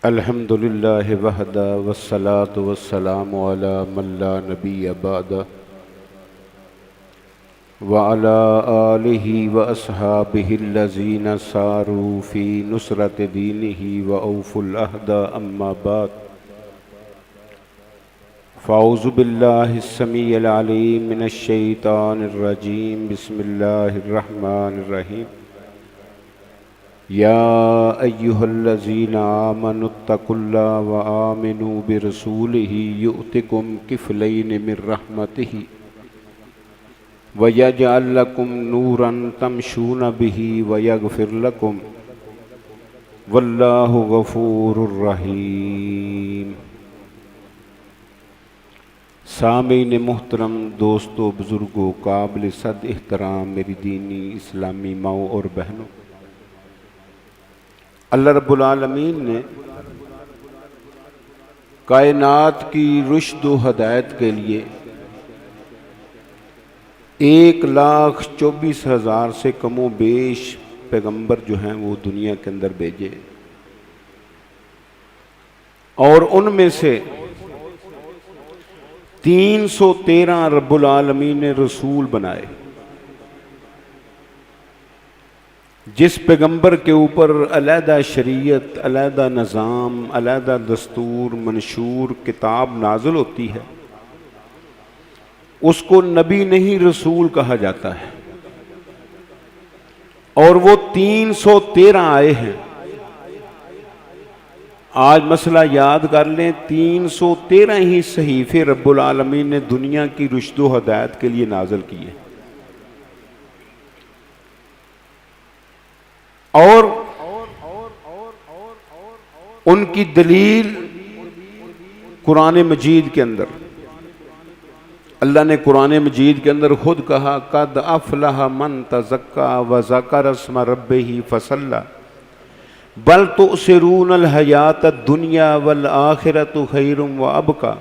अल्हम्दुलिल्लाहि वहदा वस्सलातु वस्सलामु अला मन ला नबिय्य बअदा व अला आलिहि व अस्हाबिहिल्लज़ीना सारू फ़ी नुसरति दीनिहि व औफ़ुल अहदा अम्मा बाद फ़अऊज़ु बिल्लाहिस समीइल अलीम मिनश शैतानिर रजीम बिस्मिल्लाहिर रहमानिर रहीम या अय्युहल्लज़ीना आमनुत्तकुल्लाह व आमिनू बिरसूलिही युअतिकुम किफ़लैनि मिर रहमतिही व यजअल लकुम नूरन तमशून बिही व यग़फ़िर लकुम वल्लाहु गफ़ूरुर रहीम। सामीन मुहतरम, दोस्तों, बुज़ुर्गों, काबिल सद एहतराम मेरी दीनी इस्लामी माओ और बहनों, अल्लाह रब्बुल आलमीन ने कायनात की रुश्द व हदायत के लिए 1,24,000 से कमो बेश पैगंबर जो हैं वो दुनिया के अंदर भेजे और उनमें से 313 रब्बुल आलमीन ने रसूल बनाए। जिस पैगंबर के ऊपर अलहदा शरीयत, अलहदा निज़ाम, अलहदा दस्तूर, मंशूर किताब नाज़िल होती है उसको नबी नहीं रसूल कहा जाता है। और वो 313 आए हैं। आज मसला याद कर लें, 313 ही सहीफे रब्बुल आलमीन ने दुनिया की रुश्द व हदायत के लिए नाज़िल किए। और उनकी दलील कुरान मजीद के अंदर अल्लाह ने कुरान मजीद के अंदर खुद कहा, कद अफलह मन तज़क्का व ज़कर अस्म रब्बिही फसल्ला बल तुसिरून हयात दुनिया वल आखिरतु खैरुम व अबका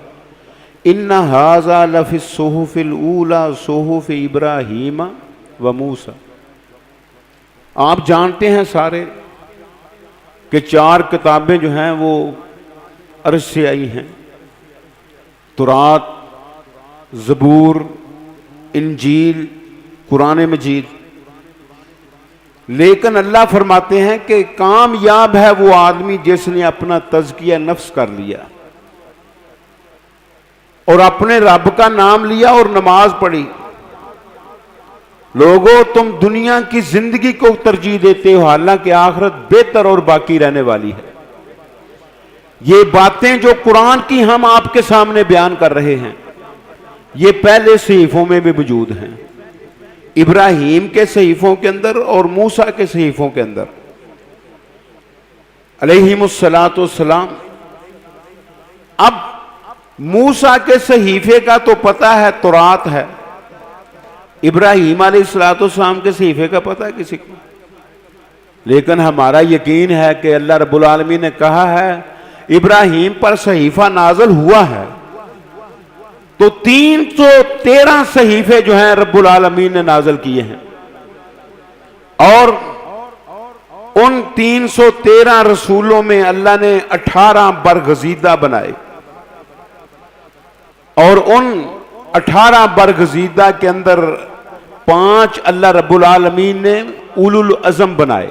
इन्ना हाज़ा लफ़िस सुहुफ़िल ऊला सुहुफ़ इब्राहीम व मूसा। आप जानते हैं सारे कि 4 किताबें जो हैं वो अर्श से आई हैं, तौरात, ज़बूर, इंजील, कुरान मजीद। लेकिन अल्लाह फरमाते हैं कि कामयाब है वो आदमी जिसने अपना तज़किया नफ्स कर लिया और अपने रब का नाम लिया और नमाज पढ़ी। लोगों, तुम दुनिया की जिंदगी को तरजीह देते हो, हालांकि आखिरत बेहतर और बाकी रहने वाली है। ये बातें जो कुरान की हम आपके सामने बयान कर रहे हैं ये पहले सहीफों में भी मौजूद हैं, इब्राहीम के सहीफों के अंदर और मूसा के सहीफों के अंदर अलैहिमुस्सलातु वस्सलाम। अब मूसा के सहीफे का तो पता है, तौरात है। इब्राहीम अलैहिस्सलाम के सहीफे का पता है किसी को? लेकिन हमारा यकीन है कि अल्लाह रब्बुल आलमीन ने कहा है इब्राहीम पर सहीफा नाज़िल हुआ है, तो 313 सहीफे जो हैं रब्बुल आलमीन ने नाज़िल किए हैं। और उन 313 रसूलों में अल्लाह ने 18 बरगज़ीदा बनाए और उन 18 बरगज़ीदा के अंदर 5 अल्लाह रब्बुल आलमीन ने उलुल अज़म बनाए।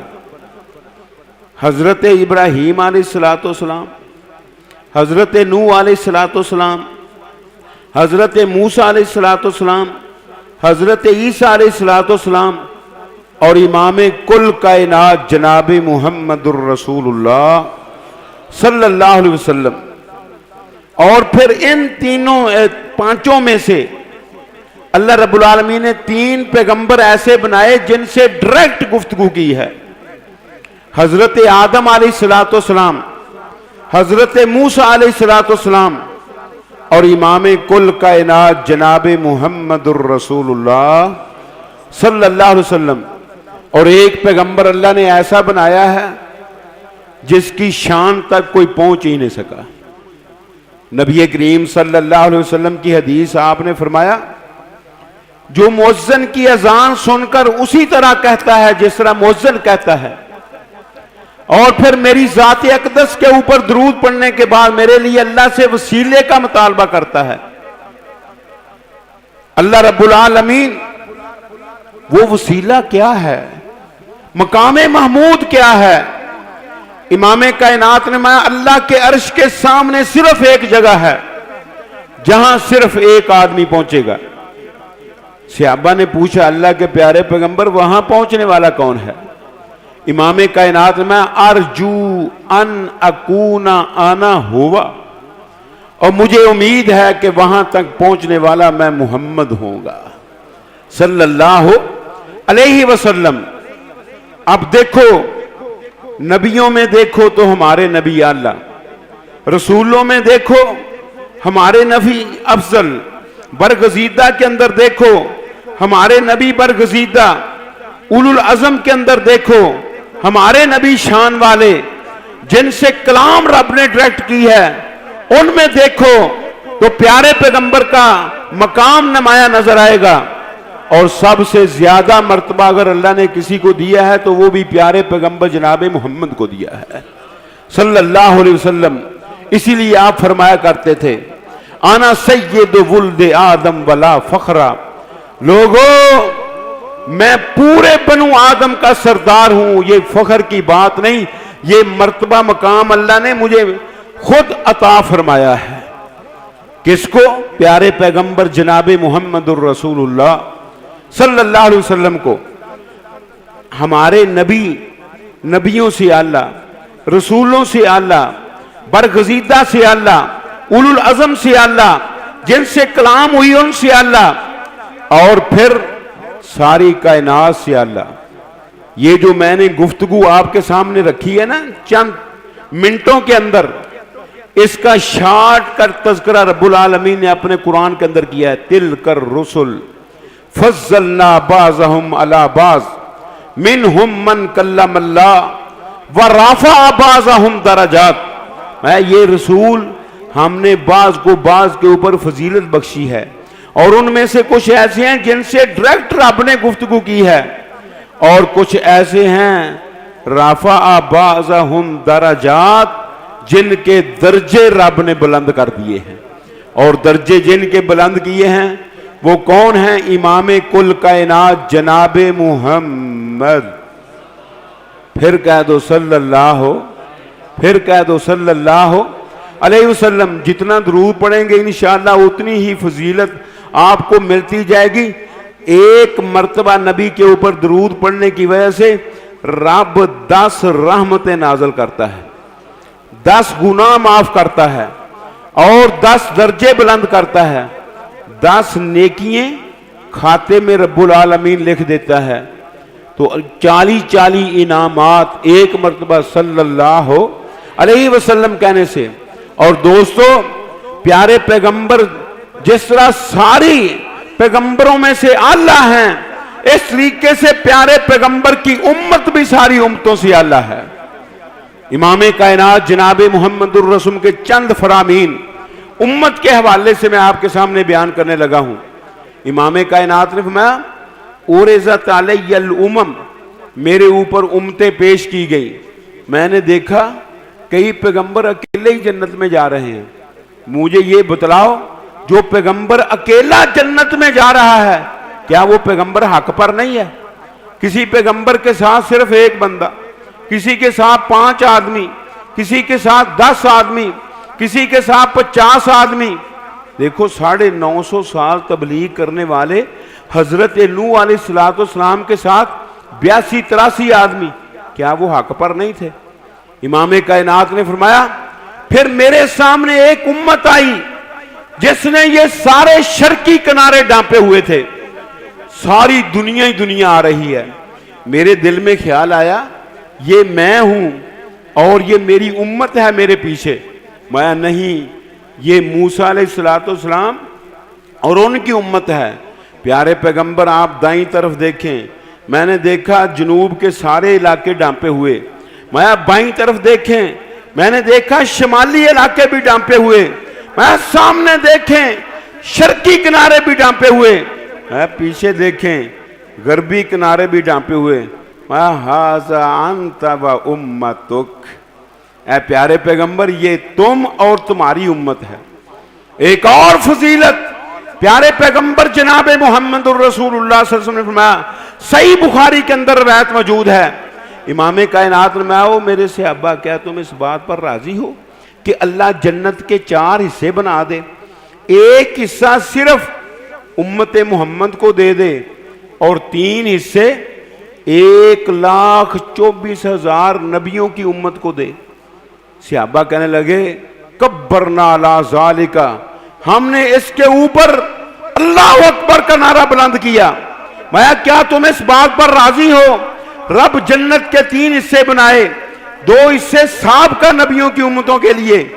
हज़रत इब्राहीम अलैहिस्सलाम, हज़रत नूह अलैहिस्सलाम, हज़रत मूसा अलैहिस्सलाम, हज़रत ईसा अलैहिस्सलाम और इमाम कुल कायनात जनाब मुहम्मदुर रसूलुल्लाह सल्लल्लाहु अलैहि वसल्लम। और फिर इन पांचों में से अल्लाह रब्बुल आलमीन ने 3 पैगंबर ऐसे बनाए जिनसे डायरेक्ट गुफ्तगू की है। हज़रत आदम अलैहिस्सलाम, हज़रत मूसा अलैहिस्सलाम और इमाम कुल कायनात जनाब मुहम्मदुर रसूलुल्लाह सल्लल्लाहु अलैहि वसल्लम। और एक पैगंबर अल्लाह ने ऐसा बनाया है जिसकी शान तक कोई पहुंच ही नहीं सका। नबी करीम सल्लल्लाहु अलैहि वसल्लम की हदीस, आपने फरमाया जो मुअज्जिन की अजान सुनकर उसी तरह कहता है जिस तरह मुअज्जिन कहता है, और फिर मेरी ज़ात अक़दस के ऊपर दरूद पढ़ने के बाद मेरे लिए अल्लाह से वसीले का मुतालबा करता है। अल्लाह रब्बुल आलमीन वो वसीला क्या है, मकामे महमूद क्या है? इमाम कायनात ने माया अल्लाह के अर्श के सामने सिर्फ एक जगह है जहां सिर्फ एक आदमी पहुंचेगा। सहाबा ने पूछा अल्लाह के प्यारे पैगंबर वहां पहुंचने वाला कौन है? इमाम कायनात में अर्जू अन अकूना आना हुआ, और मुझे उम्मीद है कि वहां तक पहुंचने वाला मैं मुहम्मद होऊंगा सल्लल्लाहु अलैहि वसल्लम। अब देखो, नबियों में देखो तो हमारे नबी आला, रसूलों में देखो हमारे नबी अफजल, बरगजीदा के अंदर देखो हमारे नबी बरगजीदा, उलुल अज़म के अंदर देखो हमारे नबी शान वाले जिनसे कलाम रब ने डायरेक्ट की है, उनमें देखो तो प्यारे पैगंबर का मकाम नुमाया नजर आएगा। और सबसे ज्यादा मर्तबा अगर अल्लाह ने किसी को दिया है तो वो भी प्यारे पैगंबर जनाब मोहम्मद को दिया है सल्लल्लाहु अलैहि वसल्लम। इसीलिए आप फरमाया करते थे आना सय्यद वुल्द आदम वला फखरा, लोगों मैं पूरे बनु आदम का सरदार हूं, ये फखर की बात नहीं, ये मर्तबा मकाम अल्लाह ने मुझे खुद अता फरमाया है। किसको? प्यारे पैगंबर जनाब मुहम्मदुर रसूलुल्लाह सल्लल्लाहु अलैहि वसल्लम को। हमारे नबी नबियों से आला, रसूलों से आला, बरगजीदा से आला, उलुल अज़म से आला, जिनसे कलाम हुई उनसे आला, और फिर सारी कायनात से आला। ये जो मैंने गुफ्तगू आपके सामने रखी है ना चंद मिनटों के अंदर, इसका शार्ट कर तज़किरा रब्बुल आलमीन ने अपने कुरान के अंदर किया है। तिल कर रुसुल फज़्ज़लना बाज़हुम अला बाज़ मिनहुम मन कल्लमल्लाह व रफ़अ बाज़हुम दरजात। मैं ये रसूल हमने बाज को बाज के ऊपर फजीलत बख्शी है, और उनमें से कुछ ऐसे हैं जिनसे डायरेक्ट रब ने गुफ्तगू की है, और कुछ ऐसे हैं रफ़अ बाज़हुम दरजात जिनके दर्जे रब ने बुलंद कर दिए हैं। और दर्जे जिनके बुलंद किए हैं वो कौन है? इमाम कुल कायनात जनाब मुहम्मद। फिर कह दो सल्लल्लाहु, फिर कह दो सल्लल्लाहु अलैहि वसल्लम। जितना दरूद पढ़ेंगे इंशाअल्लाह उतनी ही फजीलत आपको मिलती जाएगी। एक मर्तबा नबी के ऊपर दरूद पढ़ने की वजह से रब 10 रहमतें नाज़िल करता है, 10 गुनाह माफ करता है, और 10 दर्जे बुलंद करता है, 10 नेकियां खाते में रब्बुल आलमीन लिख देता है। तो 40-40 इनामात एक मर्तबा सल्लल्लाहु अलैहि वसल्लम कहने से। और दोस्तों, प्यारे पैगंबर जिस तरह सारी पैगंबरों में से आला हैं, इस तरीके से प्यारे पैगंबर की उम्मत भी सारी उम्मतों से आला है। इमाम कायनात जनाब मुहम्मदुर रसूल के चंद फरामीन उम्मत के हवाले से मैं आपके सामने बयान करने लगा हूं। इमाम कायनात ने फरमाया उरज़त अलैयल उमम, मेरे ऊपर उम्मतें पेश की गई। मैंने देखा कई पैगंबर अकेले ही जन्नत में जा रहे हैं। मुझे ये बतलाओ, जो पैगंबर अकेला जन्नत में जा रहा है, क्या वो पैगंबर हक पर नहीं है? किसी पैगंबर के साथ सिर्फ एक बंदा, किसी के साथ 5 आदमी, किसी के साथ 10 आदमी, किसी के साथ 50 आदमी। देखो 950 साल तबलीग करने वाले हजरत नूह अलैहिस्सलाम के साथ 82-83 आदमी, क्या वो हक पर नहीं थे? इमाम कायनात ने फरमाया फिर मेरे सामने एक उम्मत आई जिसने ये सारे शर्की किनारे डांपे हुए थे। सारी दुनिया ही दुनिया आ रही है। मेरे दिल में ख्याल आया ये मैं हूं और ये मेरी उम्मत है मेरे पीछे। मैं नहीं, ये मूसा अलैहिस्सलाम और उनकी उम्मत है। प्यारे पैगंबर आप दाईं तरफ देखें, मैंने देखा जनूब के सारे इलाके डांपे हुए। मैं बाईं तरफ देखें, मैंने देखा शिमाली इलाके भी डांपे हुए। मैं सामने देखें, शर्की किनारे भी डांपे हुए। मैं पीछे देखें, गरबी किनारे भी डांपे हुए। हाज़ा अंत व उम्मतुक, ऐ प्यारे पैगंबर ये तुम और तुम्हारी उम्मत है। एक और फजीलत प्यारे पैगंबर जनाब मोहम्मद रसूलुल्लाह सल्लल्लाहु अलैहि वसल्लम ने फरमाया, सही बुखारी के अंदर रवायत मौजूद है, इमाम कायनात ने आओ मेरे सहाबा क्या तुम इस बात पर राजी हो कि अल्लाह जन्नत के 4 हिस्से बना दे, एक हिस्सा सिर्फ उम्मत मोहम्मद को दे दे और 3 हिस्से 1,24,000 नबियों की उम्मत को दे। सहाबा कहने लगे कब्बरना अला ज़ालिका, हमने इसके ऊपर अल्लाहु अकबर का नारा बुलंद किया। मैं क्या तुम इस बात पर राजी हो रब जन्नत के 3 हिस्से बनाए, 2 हिस्से साबका नबियों की उम्मतों के लिए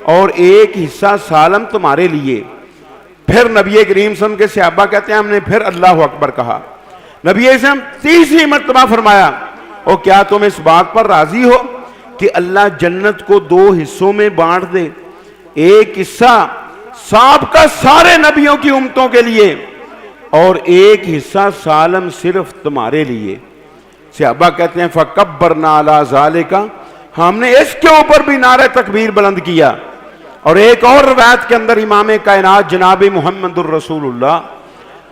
और 1 हिस्सा सालम तुम्हारे लिए। फिर नबी करीम सल्लल्लाहु अलैहि वसल्लम के सहाबा कहते हैं हमने फिर अल्लाहु अकबर कहा। नबी सल्लल्लाहु अलैहि वसल्लम तीसरी मर्तबा फरमाया, और क्या तुम इस बात पर राजी हो कि अल्लाह जन्नत को 2 हिस्सों में बांट दे, 1 हिस्सा साबका सारे नबियों की उम्मतों के लिए और 1 हिस्सा सालम सिर्फ तुम्हारे लिए। सहाबा कहते हैं फकब्बरना अला ज़ालिका, हमने इसके ऊपर भी नारे तकबीर बुलंद किया। और एक और रवायत के अंदर इमाम कायनात जनाब मुहम्मदुर रसूलुल्लाह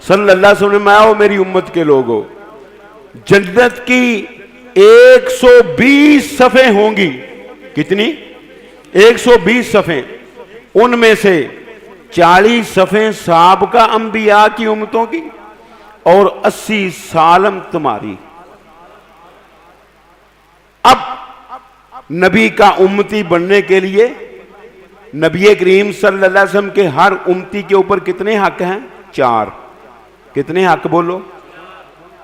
सल्लल्लाहु अलैहि वसल्लम, आओ मेरी उम्मत के लोगों, जन्नत की 120 सफ़े होंगी। कितनी? 120 सफ़े, उनमें से 40 सफ़े साबका अंबिया की उम्मतों की और 80 सालम तुम्हारी। अब नबी का उम्मती बनने के लिए नबी करीम सल्लल्लाहु अलैहि वसल्लम के हर उम्मती के ऊपर कितने हक हैं? 4। कितने हक बोलो?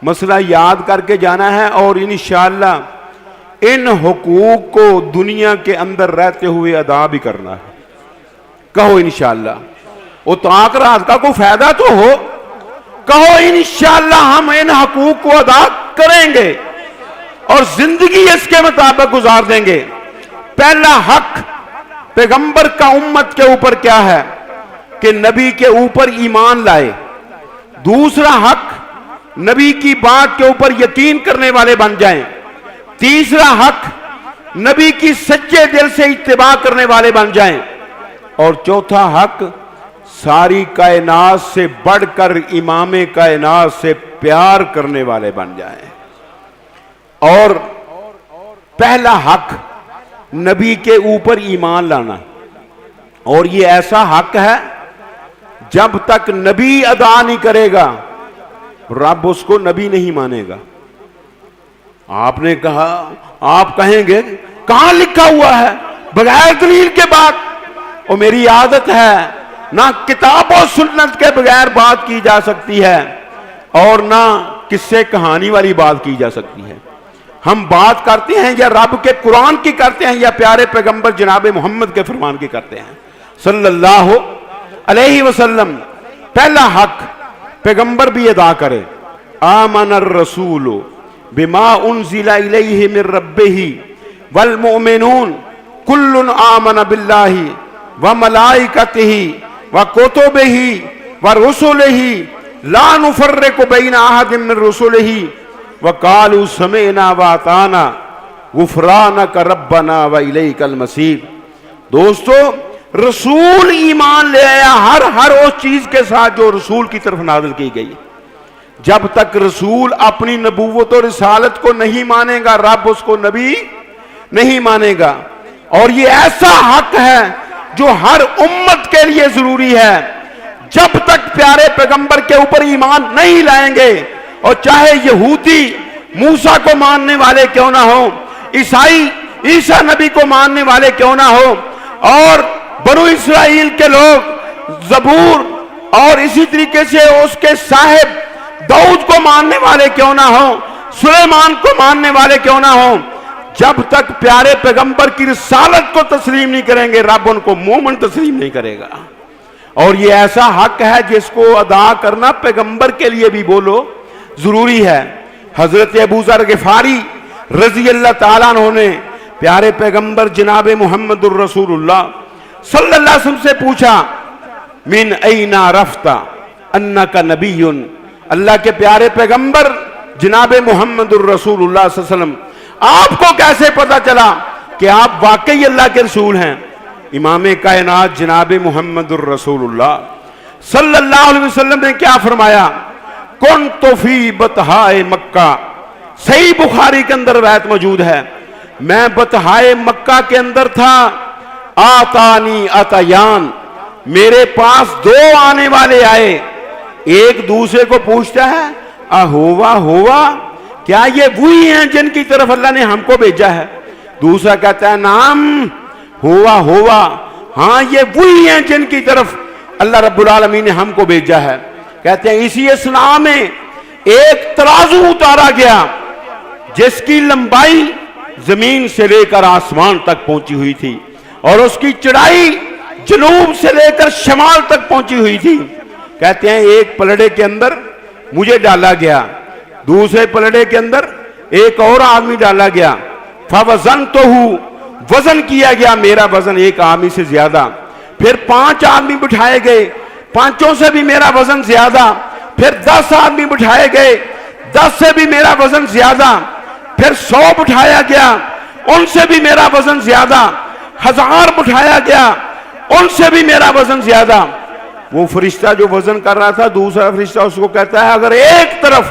मसला याद करके जाना है और इंशाअल्लाह इन हुकूक को दुनिया के अंदर रहते हुए अदा भी करना है। कहो इंशाअल्लाह। वो ताक रात का कोई फायदा तो हो, कहो इंशाअल्लाह हम इन हुकूक को अदा करेंगे और जिंदगी इसके मुताबिक गुजार देंगे। पहला हक पैगंबर का उम्मत के ऊपर क्या है कि नबी के ऊपर ईमान लाए। दूसरा हक नबी की बात के ऊपर यकीन करने वाले बन जाएं। तीसरा हक नबी की सच्चे दिल से इत्तिबा करने वाले बन जाएं। और चौथा हक सारी कायनात से बढ़कर इमाम कायनात से प्यार करने वाले बन जाएं। और पहला हक नबी के ऊपर ईमान लाना, और ये ऐसा हक है जब तक नबी अदा नहीं करेगा रब उसको नबी नहीं मानेगा। आपने कहा, आप कहेंगे कहां लिखा हुआ है बगैर दलील के बात? और मेरी आदत है ना किताब और सुन्नत के बगैर बात की जा सकती है और ना किस्से कहानी वाली बात की जा सकती है। हम बात करते हैं या रब के कुरान की करते हैं या प्यारे पैगंबर जनाब मोहम्मद के फरमान की करते हैं सल्लल्लाहु अलैहि वसल्लम। पहला हक पैगंबर भी अदा करे, आमनर रसूल बिमा उनजिला इलैहि मिर रब्बिही वल मुमिनून कुल्लुन आमन बिल्लाहि व मलाइकतिही व कुतुबिही व रुसुलिही ला नुफर्रिकु बैना अहदिन मिन रुसुलिही व कालू समेना व अताना गुफरानक रब्बना व इलैकल मसीर। दोस्तों, रसूल ईमान ले आया हर उस चीज के साथ जो रसूल की तरफ नाज़िल की गई। जब तक रसूल अपनी नबूवत और रिसालत को नहीं मानेगा रब उसको नबी नहीं मानेगा। और ये ऐसा हक है जो हर उम्मत के लिए जरूरी है। जब तक प्यारे पैगंबर के ऊपर ईमान नहीं लाएंगे, और चाहे यहूदी मूसा को मानने वाले क्यों ना हो, ईसाई ईसा नबी को मानने वाले क्यों ना हो, और बनु इस्राइल के लोग जबूर और इसी तरीके से उसके साहिब दाऊद को मानने वाले क्यों ना हो, सुलेमान को मानने वाले क्यों ना हो, जब तक प्यारे पैगंबर की रिसालत को तस्लीम नहीं करेंगे रब उनको मोमिन तस्लीम नहीं करेगा। और ये ऐसा हक है जिसको अदा करना पैगंबर के लिए भी बोलो जरूरी है। हजरत अबू ज़र गिफारी रजी अल्लाह ताला अन्हु ने प्यारे पैगंबर जनाब मुहम्मदुर रसूलुल्लाह सल्लल्लाहु अलैहि वसल्लम से पूछा, मिन ऐना रफ्ता अन्नका नबियुन, अल्लाह के प्यारे पैगंबर जनाब मुहम्मदुर रसूलुल्लाह सल्लल्लाहु अलैहि वसल्लम, आपको कैसे पता चला कि आप वाकई अल्लाह के रसूल हैं? इमाम कायनात जनाब मुहम्मदुर रसूलुल्लाह सल्लल्लाहु अलैहि वसल्लम ने क्या फरमाया? कुन तो फी बतहाए मक्का, सही बुखारी के अंदर रिवायत मौजूद है, मैं बतहाए मक्का के अंदर था। आतानी अतयान, मेरे पास दो आने वाले आए, एक दूसरे को पूछता है अहोवा होवा, क्या ये वही हैं जिनकी तरफ अल्लाह ने हमको भेजा है? दूसरा कहता है नाम होवा होवा, हाँ ये वही हैं जिनकी तरफ अल्लाह रब्बुल आलमीन ने हमको भेजा है। कहते हैं इसी इस्लाम में एक तराजू उतारा गया जिसकी लंबाई जमीन से लेकर आसमान तक पहुंची हुई थी और उसकी चढ़ाई जनूब से लेकर शमाल तक पहुंची हुई थी। कहते हैं एक पलड़े के अंदर मुझे डाला गया, दूसरे पलड़े के अंदर एक और आदमी डाला गया। फवजन तो हूं, वजन किया गया मेरा वजन एक आदमी से ज्यादा। फिर 5 आदमी बिठाए गए, 5 से भी मेरा वजन ज्यादा। फिर 10 आदमी बिठाए गए, 10 से भी मेरा वजन ज्यादा। फिर 100 बिठाया गया, उनसे भी मेरा वजन ज्यादा। 1000 बिठाया गया, उनसे भी मेरा वजन ज्यादा। वो फरिश्ता जो वजन कर रहा था, दूसरा फरिश्ता उसको कहता है अगर एक तरफ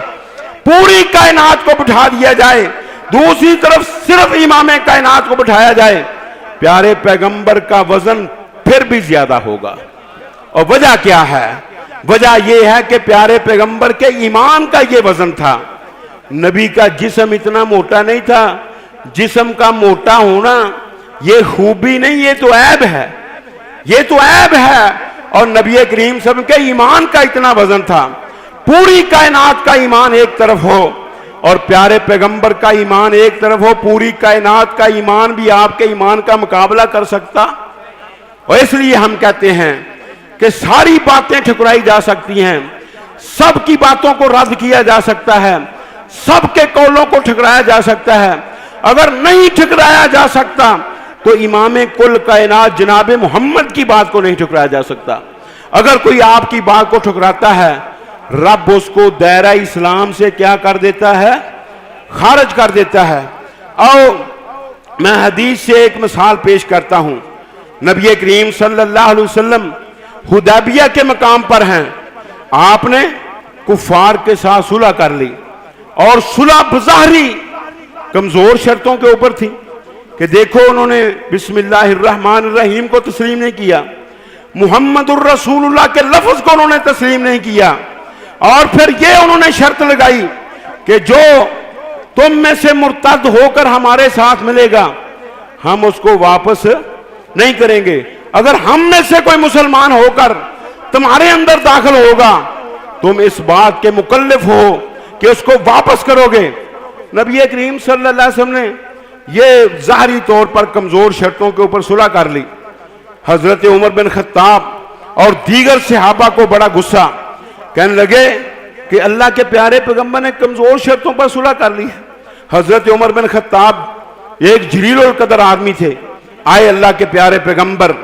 पूरी कायनात को बिठा दिया जाए, दूसरी तरफ सिर्फ इमाम कायनात को बिठाया जाए, प्यारे पैगंबर का वजन फिर भी ज्यादा होगा। और वजह क्या है? वजह यह है कि प्यारे पैगंबर के ईमान का ये वजन था। नबी का जिस्म इतना मोटा नहीं था। जिस्म का मोटा होना ये खूबी नहीं, ये तो ऐब है, ये तो ऐब है। और नबी करीम सब के ईमान का इतना वजन था। पूरी कायनात का ईमान एक तरफ हो और प्यारे पैगंबर का ईमान एक तरफ हो, पूरी कायनात का ईमान भी आपके ईमान का मुकाबला कर सकता। और इसलिए हम कहते हैं कि सारी बातें ठुकराई जा सकती हैं, सबकी बातों को रद्द किया जा सकता है, सबके कौलों को ठुकराया जा सकता है। अगर नहीं ठुकराया जा सकता तो इमाम कुल कायनात जनाब मोहम्मद की बात को नहीं ठुकराया जा सकता। अगर कोई आपकी बात को ठुकराता है, रब उसको दायरा इस्लाम से क्या कर देता है? खारिज कर देता है। और मैं हदीस से एक मिसाल पेश करता हूं। नबी करीम सल्लल्लाहु अलैहि वसल्लम हुदैबिया के मकाम पर हैं। आपने कुफार के साथ सुलह कर ली और सुलह बज़ाहिरी कमजोर शर्तों के ऊपर थी कि देखो उन्होंने बिस्मिल्लाहिर्रहमानिर्रहीम को तस्लीम नहीं किया, मुहम्मदुर रसूलुल्लाह के लफ्ज को उन्होंने तस्लीम नहीं किया, और फिर ये उन्होंने शर्त लगाई कि जो तुम में से मुर्तद होकर हमारे साथ मिलेगा हम उसको वापस नहीं करेंगे। अगर हम में से कोई मुसलमान होकर तुम्हारे अंदर दाखिल होगा तुम इस बात के मुकल्लिफ हो कि उसको वापस करोगे। नबी करीम सल्लल्लाहु अलैहि वसल्लम ने ये ज़ाहिरी तौर पर कमजोर शर्तों के ऊपर सुलह कर ली। हजरत उमर बिन खत्ताब और दीगर सहाबा को बड़ा गुस्सा, कहने लगे कि अल्लाह के प्यारे पैगंबर ने कमजोर शर्तों पर सुलह कर ली है। हजरत उमर बिन खत्ताब एक जलीलुल कदर आदमी थे। आए अल्लाह के प्यारे पैगंबर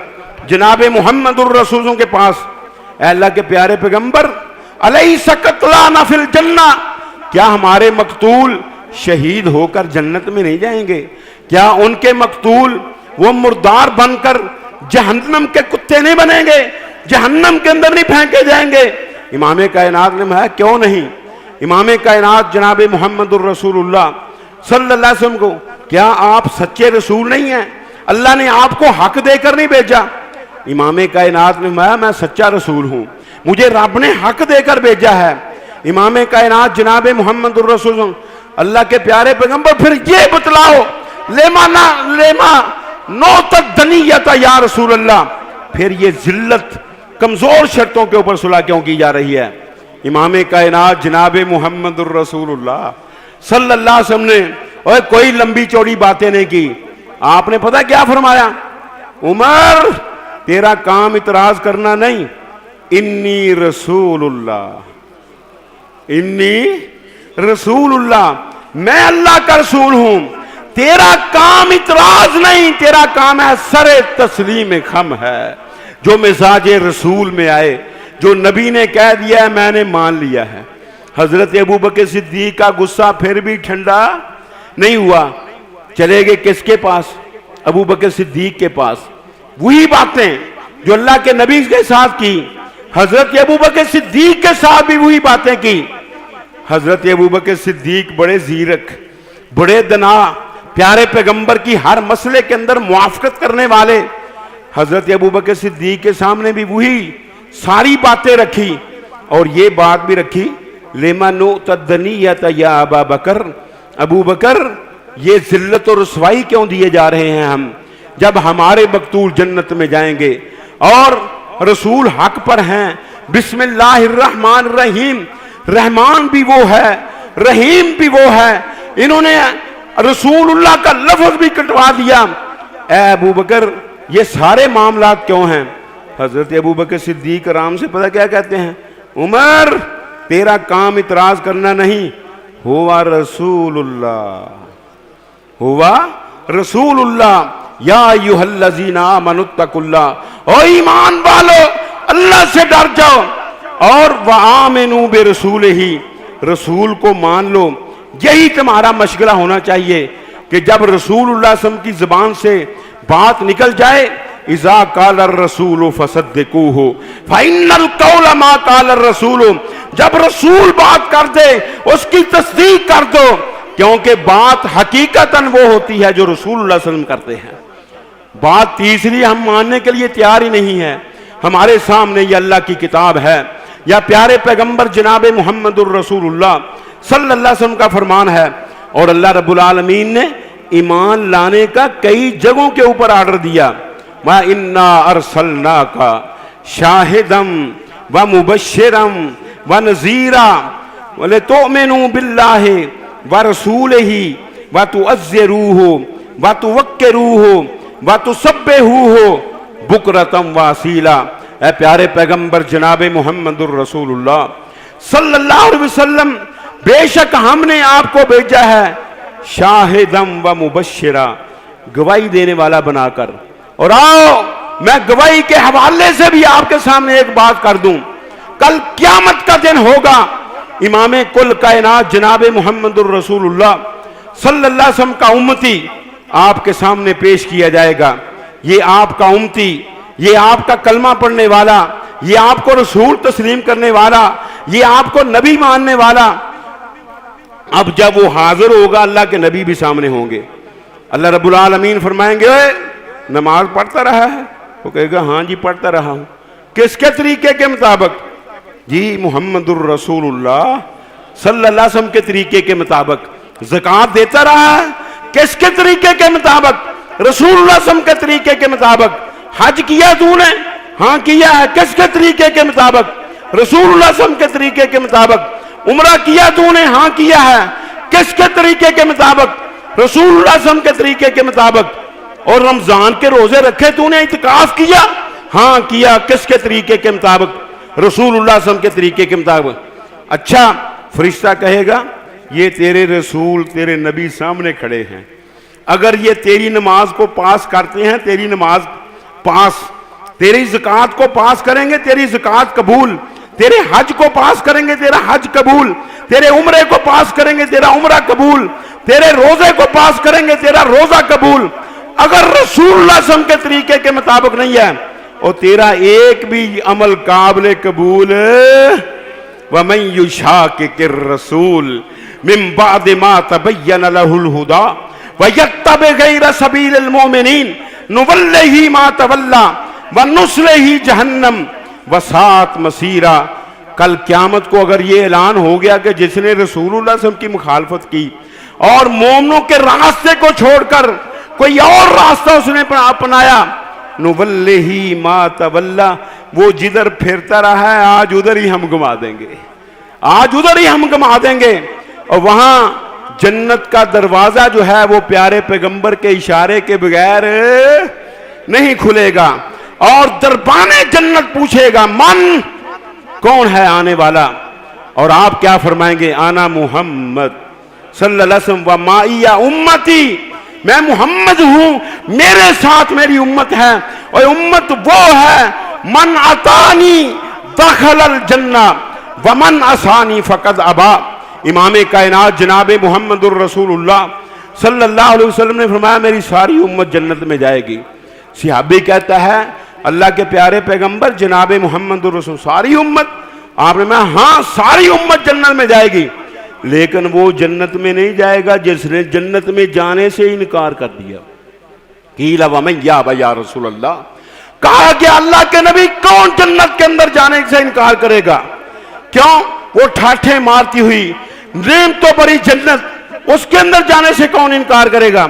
जनाब मुहम्मदुर रसूल के पास, अल्लाह के प्यारे पैगंबर अलैसा कत्लाना फिल जन्ना, क्या हमारे मकतूल शहीद होकर जन्नत में नहीं जाएंगे? क्या उनके मकतूल वो मुर्दार बनकर जहन्नम के कुत्ते नहीं बनेंगे, जहन्नम के अंदर नहीं फेंके जाएंगे? इमाम कायनात ने कहा क्यों नहीं। इमाम कायनात जनाब मुहम्मदुर रसूलुल्लाह सल्लल्लाहु अलैहि वसल्लम को, क्या आप सच्चे रसूल नहीं हैं? अल्लाह ने आपको हक देकर नहीं भेजा? इमाम कायनात ने कहा मैं सच्चा रसूल हूं, मुझे रब ने हक देकर भेजा है। इमाम कायनात जनाब मुहम्मदुर रसूल अल्लाह के प्यारे पैगंबर फिर ये बतलाओ लेमा नो तदनियता या रसूल अल्लाह, फिर ये जिल्लत कमजोर शर्तों के ऊपर सुलह क्यों की जा रही है? इमाम कायनात जनाब मुहम्मदुर रसूलुल्लाह सल्लल्लाहु अलैहि वसल्लम ने और कोई लंबी चौड़ी बातें नहीं की। आपने पता क्या फरमाया? उमर तेरा काम इतराज करना नहीं, इन्नी रसूलुल्लाह, इन्नी रसूलुल्लाह, मैं अल्लाह का रसूल हूं। तेरा काम इतराज नहीं, तेरा काम है सरे तस्लीम खम है। जो मिजाज रसूल में आए, जो नबी ने कह दिया है मैंने मान लिया है। हजरत अबू बकर सिद्दीक का गुस्सा फिर भी ठंडा नहीं हुआ। चले गए किसके पास? अबू बकर सिद्दीक के पास। वही बातें जो अल्लाह के नबी के साथ की, हजरत अबू बकर सिद्दीक के साथ भी वही बातें की। हजरत अबू बकर सिद्दीक बड़े जीरक, बड़े दना, प्यारे पैगंबर की हर मसले के अंदर मुआफकत करने वाले। हजरत अबू बकर सिद्दीक के सामने भी वही सारी बातें रखी और ये बात भी रखी, लेमनो तदनीयत या अबा बकर, अबू बकर ये जिल्लत और रुसवाई क्यों दिए जा रहे हैं हम, जब हमारे मकतूल जन्नत में जाएंगे और रसूल हक पर हैं। बिस्मिल्लाहिर्रहमानिर्रहीम, रहमान भी वो है, रहीम भी वो है। इन्होंने रसूलुल्लाह का लफ्ज भी कटवा दिया। ए अबू बकर ये सारे मामलात क्यों हैं? हजरत अबू बकर सिद्दीक आराम से पता क्या कहते हैं, उमर तेरा काम इतराज करना नहीं, हुआ रसूलुल्लाह, हुआ रसूलुल्लाह, या अय्युहल्लज़ीना आमनुत्तकुल्लाह, ओ ईमान वालो अल्लाह से डर जाओ और वआमिनू बिरसूलिही, रसूल को मान लो। यही तुम्हारा मशगला होना चाहिए कि जब रसूलुल्लाह सल्लल्लाहु अलैहि वसल्लम की जुबान से बात निकल जाए, इज़ा काल रसूल फसद्दिकूहु फ़इन्नल कौल मा काल रसूल, जब रसूल बात कर दे उसकी तस्दीक कर दो, क्योंकि बात हकीकतन वो होती है जो रसूलुल्लाह सल्लल्लाहु अलैहि वसल्लम करते हैं। बात तीसरी हम मानने के लिए तैयार ही नहीं है। हमारे सामने ये अल्लाह की किताब है या प्यारे पैगंबर जनाब मुहम्मदुर रसूलुल्लाह सल्लल्लाहु अलैहि वसल्लम का फरमान है, और अल्लाह रब्बुल आलमीन ने ईमान लाने का कई जगहों के ऊपर आर्डर दिया। मा इन्ना अरसलनाका शाहिदम व मुबश्शिरम व नज़ीरा व लितुमिनू बिल्लाहि व रसूलिही व तुअज़्ज़िरूहु व तुवक्किरूहु व तुसब्बिहूहु बुकरतम व असीला। ऐ प्यारे पैगंबर जनाब मुहम्मदुर रसूलुल्लाह सल्लल्लाहु अलैहि वसल्लम, बेशक हमने आपको भेजा है शाहिदम व मुबश्शिरा, गवाही देने वाला बनाकर। और आओ मैं गवाही के हवाले से भी आपके सामने एक बात कर दूं, कल क़यामत का दिन होगा, इमाम कुल कायनात जनाब मुहम्मदुर रसूलुल्लाह सल्लल्लाहु अलैहि वसल्लम का उम्मती आपके सामने पेश किया जाएगा। ये आपका उम्मती, ये आपका कलमा पढ़ने वाला, ये आपको रसूल तस्लीम करने वाला, ये आपको नबी मानने वाला। अब जब वो हाजिर होगा, अल्लाह के नबी भी सामने होंगे। अल्लाह रब्बुल आलमीन फरमाएंगे, नमाज पढ़ता रहा है? वो कहेगा हाँ जी पढ़ता रहा हूं। किसके तरीके के मुताबिक? जी मुहम्मदुर रसूलुल्लाह सल्लल्लाहु अलैहि वसल्लम के तरीके के मुताबिक। ज़कात देता रहा है? किसके तरीके के मुताबिक? रसूलुल्लाह सल्लल्लाहु अलैहि वसल्लम के तरीके के मुताबिक। हज किया तूने? हाँ किया है। किसके तरीके के मुताबिक? रसूलुल्लाह सल्लल्लाहु अलैहि वसल्लम के तरीके के मुताबिक। उम्रा किया तूने? हाँ किया है। किसके तरीके के मुताबिक? रसूलुल्लाह सल्लल्लाहु अलैहि वसल्लम के तरीके के मुताबिक। और रमजान के रोजे रखे तूने? इत्काफ किया? हाँ किया। किसके तरीके के मुताबिक? रसूलुल्लाह सल्लल्लाहु अलैहि वसल्लम के तरीके के मुताबिक। अच्छा, फरिश्ता कहेगा ये तेरे रसूल तेरे नबी सामने खड़े हैं, अगर ये तेरी नमाज को पास करते हैं तेरी नमाज पास, तेरी ज़कात को पास करेंगे तेरी ज़कात कबूल, तेरे हज को पास करेंगे तेरा हज कबूल, तेरे उम्रे को पास करेंगे तेरा उम्रा कबूल, तेरे रोजे को पास करेंगे तेरा रोजा कबूल। अगर रसूलुल्लाह सल्लल्लाहु अलैहि वसल्लम के तरीके के मुताबिक नहीं है और तेरा एक भी अमल काबिल कबूल, वमन युशाकिकिर रसूल मिन बाद मा तबय्यन लहुल हुदा व यत्तबि गैर सबीलिल मोमिनीन नुवल्लिही मा तवल्ला व नुस्लिही जहन्नम व सात मसीरा। कल क़यामत को अगर ये ऐलान हो गया कि जिसने रसूलुल्लाह सल्लल्लाहु अलैहि वसल्लम की मुखालफत की और मोमिनों के रास्ते को छोड़कर कोई और रास्ता उसने अपनाया, नुवल्लिही मा तवल्ला, वो जिधर फिरता रहा है आज उधर ही हम घुमा देंगे, आज उधर ही हम घुमा देंगे। और वहां जन्नत का दरवाजा जो है वो प्यारे पैगंबर के इशारे के बगैर नहीं खुलेगा और दरबाने जन्नत पूछेगा मन कौन है आने वाला, और आप क्या फरमाएंगे? आना मुहम्मद सल्लल्लाहु अलैहि वसल्लम व माइया उम्मती, मैं मोहम्मद हूं, मेरे साथ मेरी उम्मत है। और उम्मत वो है मन अतानी दखलल जन्ना, वमन असानी फ़क़द अबा। इमाम कायनात जनाब मुहम्मदुर रसूलुल्लाह सल्लल्लाहु अलैहि वसल्लम ने फरमाया मेरी सारी उम्मत जन्नत में जाएगी। सहाबी कहता है अल्लाह के प्यारे पैगंबर जनाब मुहम्मदुर रसूल सारी उम्मत? आपने मैं हाँ सारी उम्मत जन्नत में जाएगी, लेकिन वो जन्नत में नहीं जाएगा जिसने जन्नत में जाने से इनकार कर दिया। कीला वमन या या रसूल अल्लाह, कहा कि अल्लाह के नबी कौन जन्नत के अंदर जाने से इनकार करेगा? क्यों? वो ठाठे मारती हुई नेम तो बड़ी जन्नत, उसके अंदर जाने से कौन इनकार करेगा?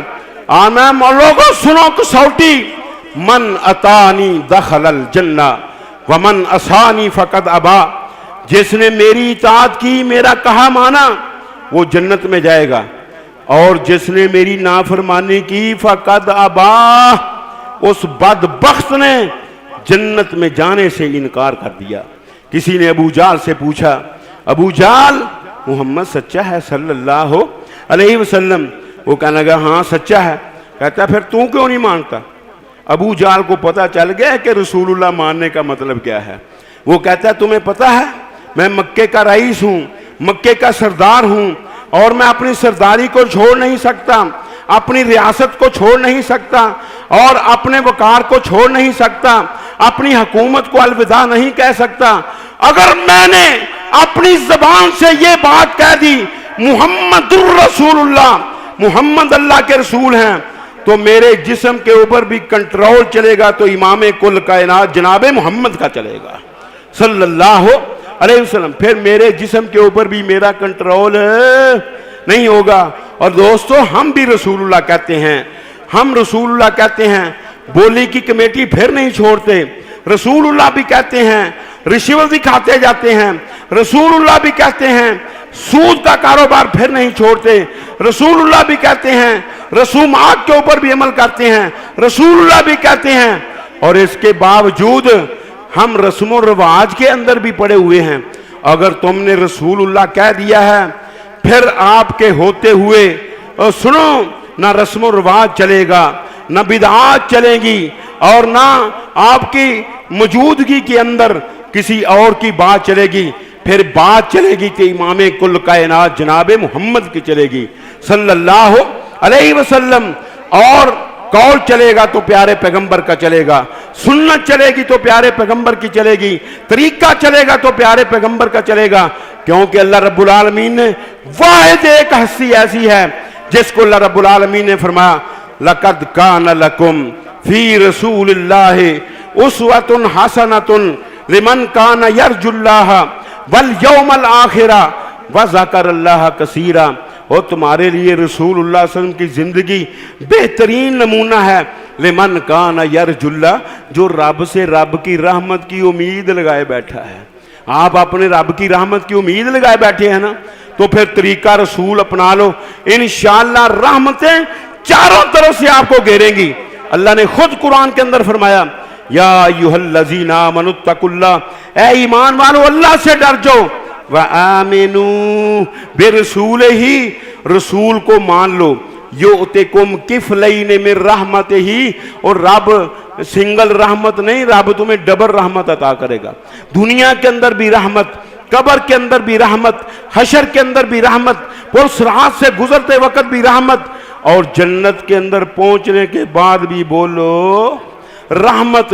आना लोगों सुनो कसौटी, मन अतानी दखलल जन्ना वमन असानी फ़क़द अबा। जिसने मेरी इताअत की, मेरा कहा माना, वो जन्नत में जाएगा, और जिसने मेरी नाफरमानी की फ़क़द अबा, उस बदबख्त ने जन्नत में जाने से इनकार कर दिया। किसी ने अबू जाल से पूछा, अबू जाल मोहम्मद सच्चा है सल्लल्लाहु अलैहि वसल्लम? वो कहने लगा हाँ सच्चा है। कहता फिर तू क्यों नहीं मानता? अबू जाल को पता चल गया कि रसूलुल्लाह मानने का मतलब क्या है। वो कहता तुम्हें पता है मैं मक्के का रईस हूँ, मक्के का सरदार हूँ, और मैं अपनी सरदारी को छोड़ नहीं सकता, अपनी रियासत को छोड़ नहीं सकता, और अपने वकार को छोड़ नहीं सकता, अपनी हुकूमत को अलविदा नहीं कह सकता। अगर मैंने अपनी जबान से ये बात कह दी मुहम्मदुर रसूलुल्लाह, मुहम्मद अल्लाह के रसूल हैं, तो मेरे जिस्म के ऊपर भी कंट्रोल चलेगा तो इमाम कुल कायनात जनाब मोहम्मद का चलेगा सल्लल्लाहु अलैहि वसल्लम। फिर मेरे जिस्म के ऊपर भी मेरा कंट्रोल नहीं होगा। और दोस्तों हम भी रसूलुल्लाह कहते हैं, हम रसूलुल्लाह कहते हैं, बोली की कमेटी फिर नहीं छोड़ते। रसूलुल्लाह भी कहते हैं रिश्वत भी खाते जाते हैं। रसूलुल्लाह भी कहते हैं सूद का कारोबार फिर नहीं छोड़ते। रसूलुल्लाह भी कहते हैं रसूमात के ऊपर भी अमल करते हैं। रसूलुल्लाह भी कहते हैं, और इसके बावजूद हम रस्म रिवाज के अंदर भी पड़े हुए हैं। अगर तुमने रसूलुल्लाह कह दिया है, फिर आपके होते हुए सुनो, ना रस्म रिवाज चलेगा, ना बिदआत चलेगी, और ना आपकी मौजूदगी के अंदर किसी और की बात चलेगी। फिर बात चलेगी तो इमाम कुल कायनात जनाब मोहम्मद की चलेगी सल्लल्लाहु अलैहि वसल्लम। और कौल चलेगा तो प्यारे पैगंबर का चलेगा, सुन्नत चलेगी तो प्यारे पैगंबर की चलेगी, तरीका चलेगा तो प्यारे पैगंबर का चलेगा। क्योंकि अल्लाह रब्बुल आलमीन ने वाहिद एक हस्ती ऐसी है जिसको अल्लाह रब्बुल आलमीन ने फरमाया लक़द कान लकुम फी रसूलिल्लाहि उस्वतुन हसनतुन लिमन कान यरजुल्लाह वल यौमल आखिरा व ज़करल्लाह कसीरा। और तुम्हारे लिए रसूलुल्लाह सल्लल्लाहु अलैहि वसल्लम की जिंदगी बेहतरीन नमूना है। लिमन कान यरजुल्लाह, जो रब से रब की रहमत की उम्मीद लगाए बैठा है। आप अपने रब की रहमत की उम्मीद लगाए बैठे हैं ना, तो फिर तरीका रसूल अपना लो, इंशाअल्लाह रहमतें चारों तरफ से आपको घेरेंगी। अल्लाह ने खुद कुरान के अंदर फरमाया या अय्युहल्लज़ीना आमनुत्तकुल्लाह, ऐ ईमान वालों अल्लाह से डर जाओ, व आमिनू बिरसूलिही, रसूल को मान लो, युतिकुम किफलैन मिन रहमतिही, और रब सिंगल रहमत नहीं, रब तुम्हें डबल रहमत अता करेगा। दुनिया के अंदर भी रहमत, कब्र के अंदर भी रहमत, हशर के अंदर भी रहमत, पुरसरात से गुजरते वक्त भी रहमत, और जन्नत के अंदर पहुंचने के बाद भी बोलो रहमत।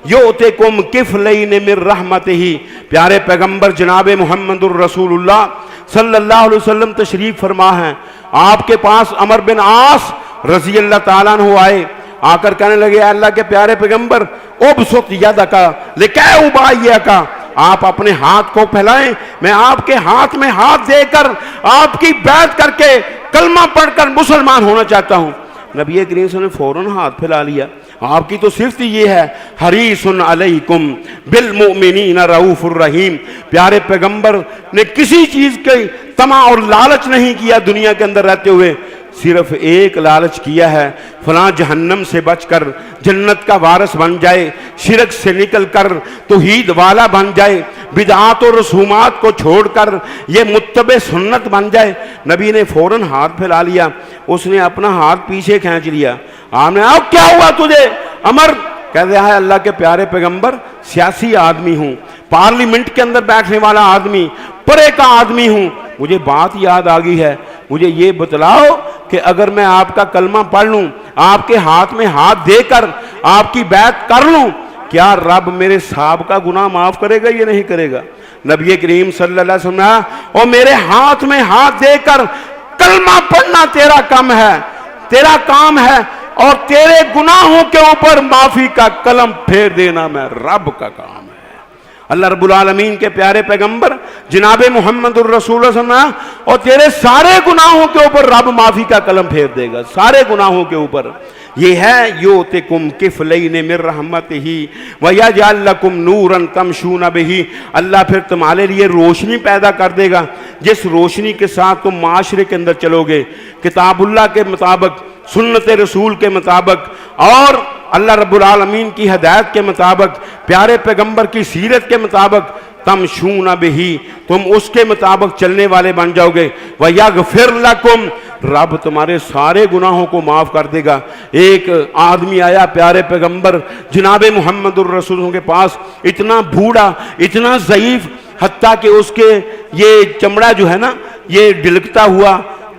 युतिकुम किफलैन मिन रहमतिही। प्यारे पैगंबर जनाब मुहम्मदुर रसूलुल्लाह सल्लल्लाहु अलैहि वसल्लम तशरीफ फरमा है। आपके पास अमर बिन आस रजी अल्लाह ताला अन्हु आए, आकर कहने लगे अल्लाह के प्यारे पैगंबर उबसुत यदका लिकै उबायका, आप अपने हाथ को फैलाएं, मैं आपके हाथ में हाथ देकर आपकी बैत करके कलमा पढ़कर मुसलमान होना चाहता हूं। नबी करीम ने फौरन हाथ फैला लिया। आपकी तो सिर्फ ये है हरीसुन अलैकुम बिल मुमिनीना रऊफुर रहीम। प्यारे पैगंबर ने किसी चीज की तमा और लालच नहीं किया दुनिया के अंदर रहते हुए, सिर्फ एक लालच किया है, फलां जहन्नम से बचकर जन्नत का वारिस बन जाए, शिरक से निकलकर तौहीद वाला बन जाए, बिदआत और रसूमात को छोड़कर ये मुत्तबे सुन्नत बन जाए। नबी ने फौरन हाथ फैला लिया, उसने अपना हाथ पीछे खींच लिया। आपने अब क्या हुआ तुझे अमर? कहते हैं अल्लाह के प्यारे पैगंबर सियासी आदमी हूँ, पार्लियामेंट के अंदर बैठने वाला आदमी, परे का आदमी हूं, मुझे बात याद आ गई है, मुझे ये बतलाओ कि अगर मैं आपका कलमा पढ़ लूं, आपके हाथ में हाथ देकर आपकी बैत कर लूं, क्या रब मेरे साहब का गुनाह माफ करेगा या नहीं करेगा? नबी करीम सल्लल्लाहु अलैहि वसल्लम, और मेरे हाथ में हाथ देकर कलमा पढ़ना तेरा काम है, तेरा काम है, और तेरे गुनाहों के ऊपर माफी का कलम फेर देना मैं रब का काम है। अल्लाह रब्बुल आलमीन के प्यारे पैगंबर जनाबे मुहम्मदुर रसूल सल्लल्लाहु अलैहि वसल्लम, और तेरे सारे गुनाहों के ऊपर रब माफी का कलम फेर देगा, सारे गुनाहों के ऊपर। ये है योतिकुम किफलैन मिर रहमतिही व यजअल लकुम नूरन तमशून बिही। अल्लाह फिर तुम्हारे लिए रोशनी पैदा कर देगा, जिस रोशनी के साथ तुम माशरे के अंदर चलोगे, किताबुल्लाह के मुताबिक, सुन्नत रसूल के मुताबिक, और अल्लाह रब्बुल आलमीन की हदायत के मुताबिक, प्यारे पैगंबर की सीरत के मुताबिक, तमशून बिही, तुम उसके मुताबिक चलने वाले बन जाओगे। व यगफिर लकुम, रब तुम्हारे सारे गुनाहों को माफ कर देगा। एक आदमी आया प्यारे पैगंबर जनाबे मुहम्मदुर रसूल के पास, इतना बूढ़ा, इतना ज़ईफ, हत्ता कि उसके ये चमड़ा जो है ना, ये ढिलकता हुआ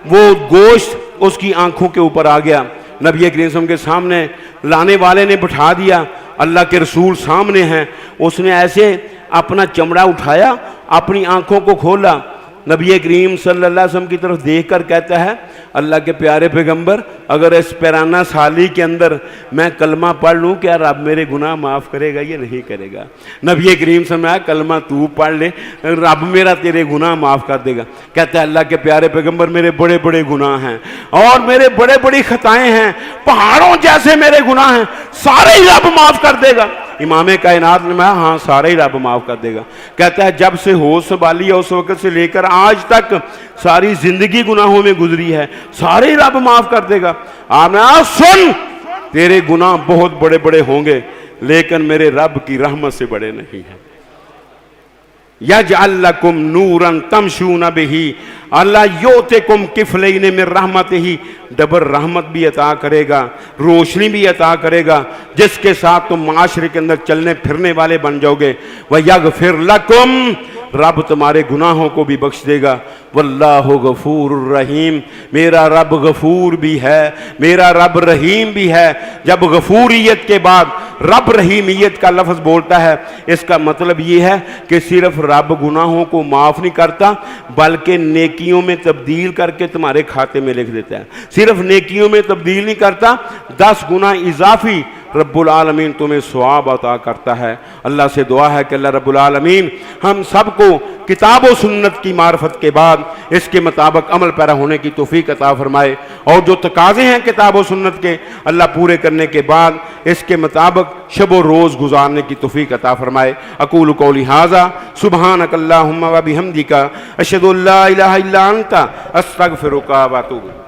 वो गोश्त उसकी आंखों के ऊपर आ गया। नबी करीम के सामने लाने वाले ने बिठा दिया, अल्लाह के रसूल सामने हैं, उसने ऐसे अपना चमड़ा उठाया, अपनी आंखों को खोला, नबी करीम सल्लल्लाहु अलैहि वसल्लम की तरफ देखकर कहता है, अल्लाह के प्यारे पैगंबर, अगर इस पैराना साली के अंदर मैं कलमा पढ़ लूँ, क्या रब मेरे गुनाह माफ़ करेगा या नहीं करेगा? नबी करीम से मैं कलमा तू पढ़ ले, रब मेरा तेरे गुनाह माफ़ कर देगा। कहता है अल्लाह के प्यारे पैगंबर, मेरे बड़े बड़े गुनाह हैं और मेरे बड़े बड़ी खताएँ हैं, पहाड़ों जैसे मेरे गुनाह हैं, सारे ही रब माफ़ कर देगा। इमाम कायनात ने कहा हाँ, सारे ही रब माफ़ कर देगा। कहता है जब से होश संभाली है उस वक़्त से लेकर आज तक सारी जिंदगी गुनाहों में गुजरी है, सारे ही रब माफ़ कर देगा। आपने सुन, तेरे गुनाह बहुत बड़े बड़े होंगे लेकिन मेरे रब की रहमत से बड़े नहीं हैं। यजअल लकुम नूरन तमशून बिही, अल्लाह योतिकुम किफलैन मिर रहमतिही, डबल रहमत भी अता करेगा, रोशनी भी अता करेगा, जिसके साथ तुम माशरे के अंदर चलने फिरने वाले बन जाओगे। व यगफिर लकुम, रब तुम्हारे गुनाहों को भी बख्श देगा। वल्लाहु गफूरुर रहीम, मेरा रब गफूर भी है, मेरा रब रहीम भी है। जब गफूरियत के बाद रब रहीमियत का लफ्ज़ बोलता है, इसका मतलब ये है कि सिर्फ रब गुनाहों को माफ़ नहीं करता बल्कि नेकियों में तब्दील करके तुम्हारे खाते में लिख देता है। सिर्फ नेकियों में तब्दील नहीं करता, 10 गुना इजाफी रब्बुल आलमीन तुम्हें सवाब अता करता है। अल्लाह से दुआ है कि अल्लाह रब्बुल आलमीन हम सबको किताब व सुन्नत की मार्फत के बाद इसके मुताबिक अमल पैरा होने की तौफीक अता फरमाए, और जो तकाज़े हैं किताब व सुन्नत के अल्लाह पूरे करने के बाद इसके मुताबिक शब व रोज़ गुजारने की तौफीक अता फरमाए। अकूलु कौली हाज़ा सुब्हानक अल्लाहुम्मा व बिहम्दिका अशहदु अल्ला इलाहा इल्ला अंता अस्तगफिरुका व अतूबु।